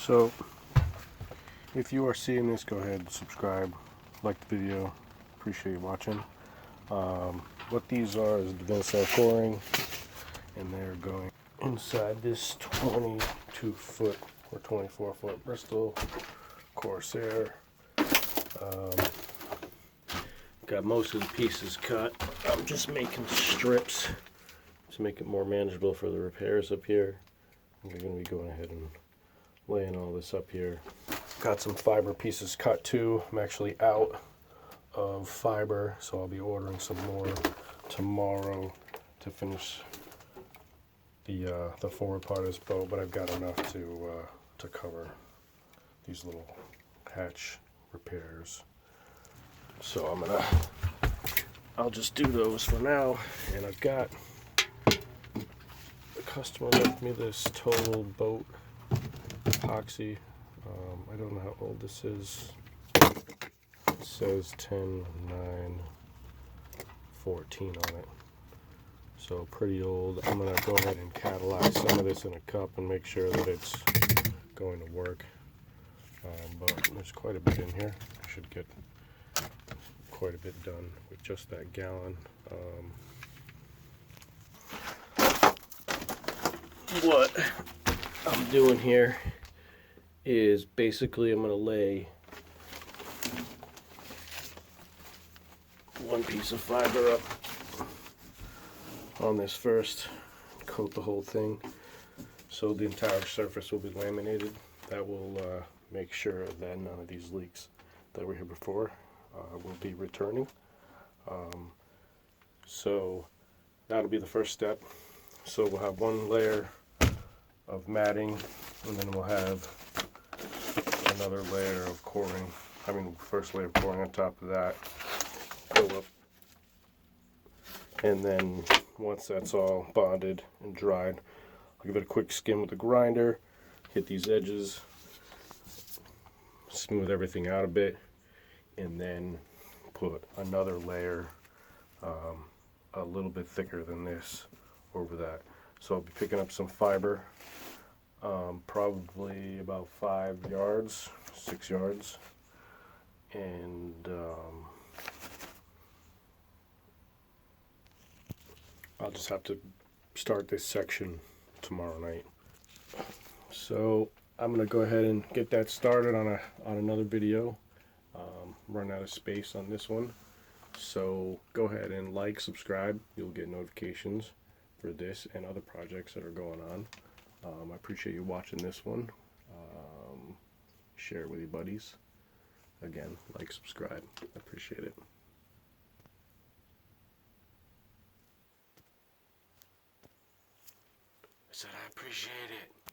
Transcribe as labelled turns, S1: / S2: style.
S1: So if you are seeing this, go ahead and subscribe, like the video, appreciate you watching. What these are is the coring, and they're going inside this 22-foot or 24-foot Bristol Corsair. Got most of the pieces cut. I'm just making strips to make it more manageable for the repairs up here. I'm going to be going ahead and laying all this up here. Got some fiber pieces cut too. I'm actually out of fiber, so I'll be ordering some more tomorrow to finish the forward part of this boat. But I've got enough to cover these little hatch repairs. So I'll just do those for now. And I've got, the customer left me this total boat epoxy. I don't know how old this is. It says 10, 9, 14 on it. So pretty old. I'm going to go ahead and catalyze some of this in a cup and make sure that it's going to work. But there's quite a bit in here. I should get quite a bit done with just that gallon. What I'm doing here is basically I'm going to lay one piece of fiber up on this first, coat the whole thing so the entire surface will be laminated. That will make sure that none of these leaks that were here before will be returning. So that'll be the first step. So we'll have one layer of matting, and then we'll have another layer of coring. First layer of coring on top of that. Go up, and then once that's all bonded and dried, I'll give it a quick skim with the grinder, hit these edges, smooth everything out a bit, and then put another layer a little bit thicker than this over that. So I'll be picking up some fiber, probably about 5 yards, 6 yards, and I'll just have to start this section tomorrow night. So I'm going to go ahead and get that started on another video. Run out of space on this one. So go ahead and like, subscribe. You'll get notifications for this and other projects that are going on. I appreciate you watching this one. Share it with your buddies. Again, like, subscribe. I appreciate it. I said I appreciate it.